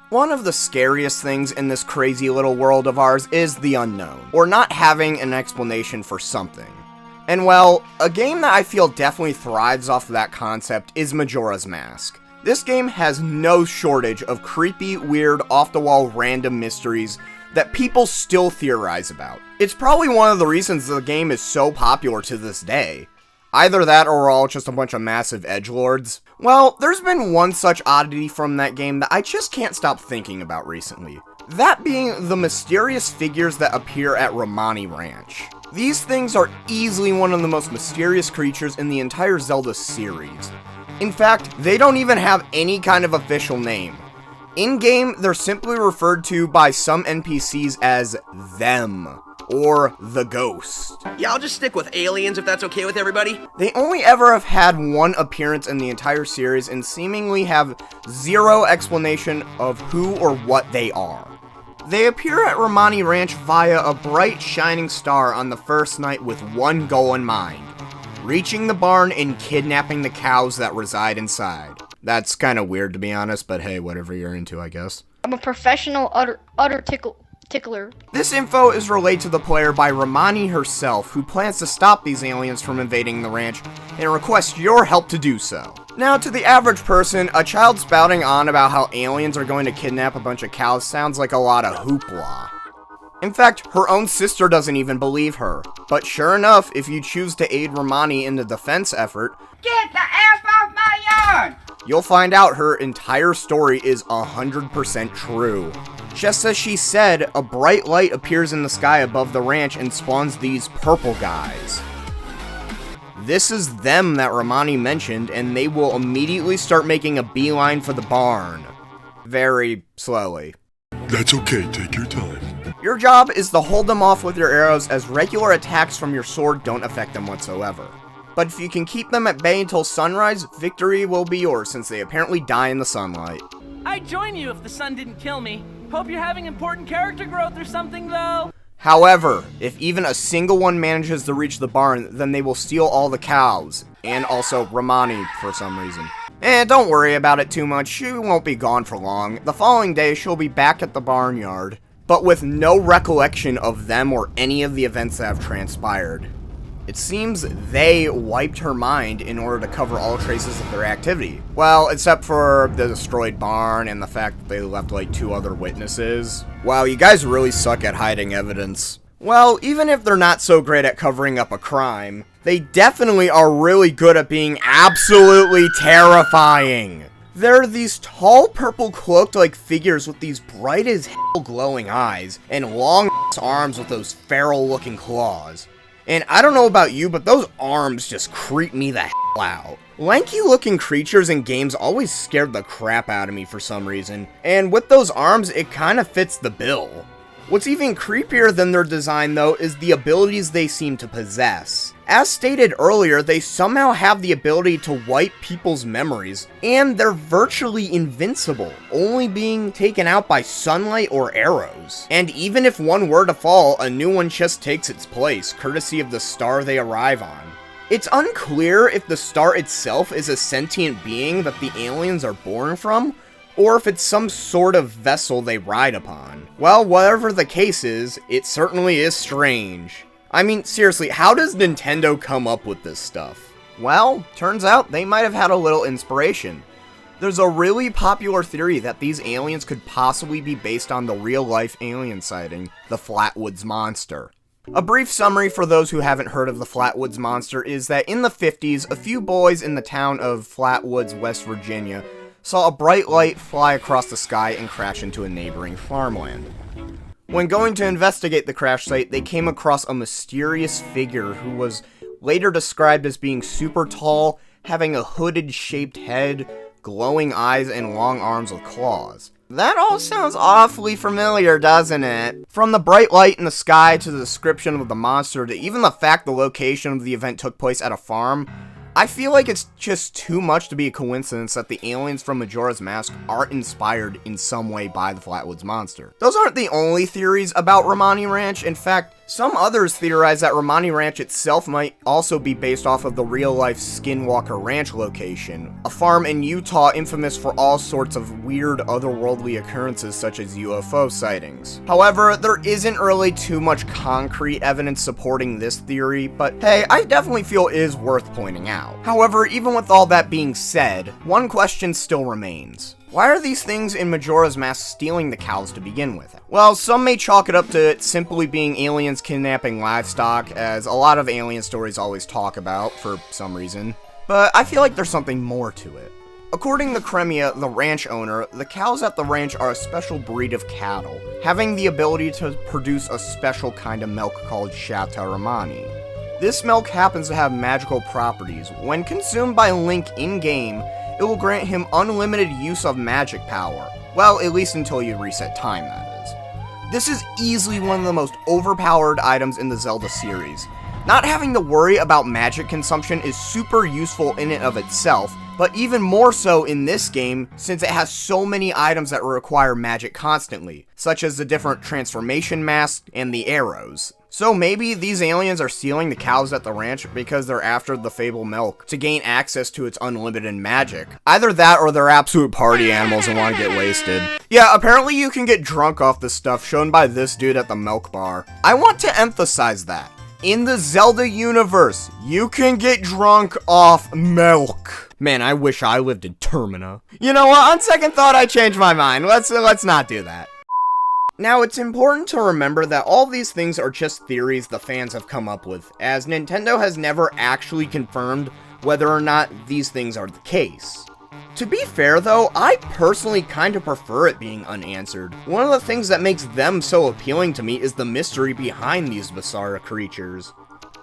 One of the scariest things in this crazy little world of ours is the unknown, or not having an explanation for something. And well, a game that I feel definitely thrives off of that concept is Majora's Mask. This game has no shortage of creepy, weird, off-the-wall random mysteries that people still theorize about. It's probably one of the reasons the game is so popular to this day. Either that or we're all just a bunch of massive edgelords. Well, there's been one such oddity from that game that I just can't stop thinking about recently. That being the mysterious figures that appear at Romani Ranch. These things are easily one of the most mysterious creatures in the entire Zelda series. In fact, they don't even have any kind of official name. In-game, they're simply referred to by some NPCs as them, or the ghost. Yeah, I'll just stick with aliens if that's okay with everybody. They only ever have had one appearance in the entire series and seemingly have zero explanation of who or what they are. They appear at Romani Ranch via a bright shining star on the first night with one goal in mind: reaching the barn and kidnapping the cows that reside inside. That's kind of weird to be honest, but hey, whatever you're into, I guess. I'm a professional utter tickler. This info is relayed to the player by Romani herself, who plans to stop these aliens from invading the ranch and requests your help to do so. Now, to the average person, a child spouting on about how aliens are going to kidnap a bunch of cows sounds like a lot of hoopla. In fact, her own sister doesn't even believe her. But sure enough, if you choose to aid Romani in the defense effort, get the ass off my yard! You'll find out her entire story is 100% true. Just as she said, a bright light appears in the sky above the ranch and spawns these purple guys. This is them that Romani mentioned, and they will immediately start making a beeline for the barn. Very slowly. That's okay, take your time. Your job is to hold them off with your arrows, as regular attacks from your sword don't affect them whatsoever. But if you can keep them at bay until sunrise, victory will be yours, since they apparently die in the sunlight. I'd join you if the sun didn't kill me. Hope you're having important character growth or something, though. However, if even a single one manages to reach the barn, then they will steal all the cows, and also Romani for some reason. And don't worry about it too much, she won't be gone for long. The following day, she'll be back at the barnyard, but with no recollection of them or any of the events that have transpired. It seems they wiped her mind in order to cover all traces of their activity. Well, except for the destroyed barn and the fact that they left like 2 other witnesses. Wow, you guys really suck at hiding evidence. Well, even if they're not so great at covering up a crime, they definitely are really good at being absolutely terrifying. There are these tall purple cloaked like figures with these bright as hell glowing eyes and long arms with those feral looking claws. And I don't know about you, but those arms just creep me the hell out. Lanky looking creatures in games always scared the crap out of me for some reason, and with those arms it kinda fits the bill. What's even creepier than their design though is the abilities they seem to possess. As stated earlier, they somehow have the ability to wipe people's memories, and they're virtually invincible, only being taken out by sunlight or arrows. And even if one were to fall, a new one just takes its place, courtesy of the star they arrive on. It's unclear if the star itself is a sentient being that the aliens are born from, or if it's some sort of vessel they ride upon. Well, whatever the case is, it certainly is strange. I mean, seriously, how does Nintendo come up with this stuff? Well, turns out they might have had a little inspiration. There's a really popular theory that these aliens could possibly be based on the real-life alien sighting, the Flatwoods Monster. A brief summary for those who haven't heard of the Flatwoods Monster is that in the 50s, a few boys in the town of Flatwoods, West Virginia, saw a bright light fly across the sky and crash into a neighboring farmland. When going to investigate the crash site, they came across a mysterious figure who was later described as being super tall, having a hooded shaped head, glowing eyes, and long arms with claws. That all sounds awfully familiar, doesn't it? From the bright light in the sky to the description of the monster to even the fact the location of the event took place at a farm, I feel like it's just too much to be a coincidence that the aliens from Majora's Mask aren't inspired in some way by the Flatwoods Monster. Those aren't the only theories about Romani Ranch. In fact, some others theorize that Romani Ranch itself might also be based off of the real-life Skinwalker Ranch location, a farm in Utah infamous for all sorts of weird otherworldly occurrences such as UFO sightings. However, there isn't really too much concrete evidence supporting this theory, but hey, I definitely feel it is worth pointing out. However, even with all that being said, one question still remains. Why are these things in Majora's Mask stealing the cows to begin with? Well, some may chalk it up to it simply being aliens kidnapping livestock, as a lot of alien stories always talk about, for some reason. But I feel like there's something more to it. According to Cremia, the ranch owner, the cows at the ranch are a special breed of cattle, having the ability to produce a special kind of milk called Shata Romani. This milk happens to have magical properties. When consumed by Link in-game, it will grant him unlimited use of magic power. Well, at least until you reset time, that is. This is easily one of the most overpowered items in the Zelda series. Not having to worry about magic consumption is super useful in and of itself, but even more so in this game since it has so many items that require magic constantly, such as the different transformation masks and the arrows. So maybe these aliens are stealing the cows at the ranch because they're after the Fable milk to gain access to its unlimited magic. Either that or they're absolute party animals and want to get wasted. Yeah, apparently you can get drunk off this stuff shown by this dude at the milk bar. I want to emphasize that. In the Zelda universe, you can get drunk off milk. Man, I wish I lived in Termina. You know what, on second thought, I changed my mind. Let's not do that. Now, it's important to remember that all these things are just theories the fans have come up with, as Nintendo has never actually confirmed whether or not these things are the case. To be fair though, I personally kinda prefer it being unanswered. One of the things that makes them so appealing to me is the mystery behind these bizarre creatures.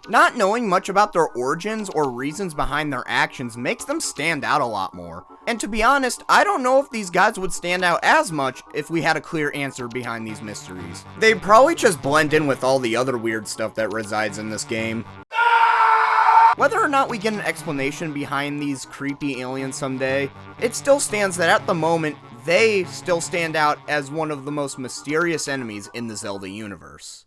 Not knowing much about their origins or reasons behind their actions makes them stand out a lot more. And to be honest, I don't know if these guys would stand out as much if we had a clear answer behind these mysteries. They'd probably just blend in with all the other weird stuff that resides in this game. Whether or not we get an explanation behind these creepy aliens someday, it still stands that at the moment, they still stand out as one of the most mysterious enemies in the Zelda universe.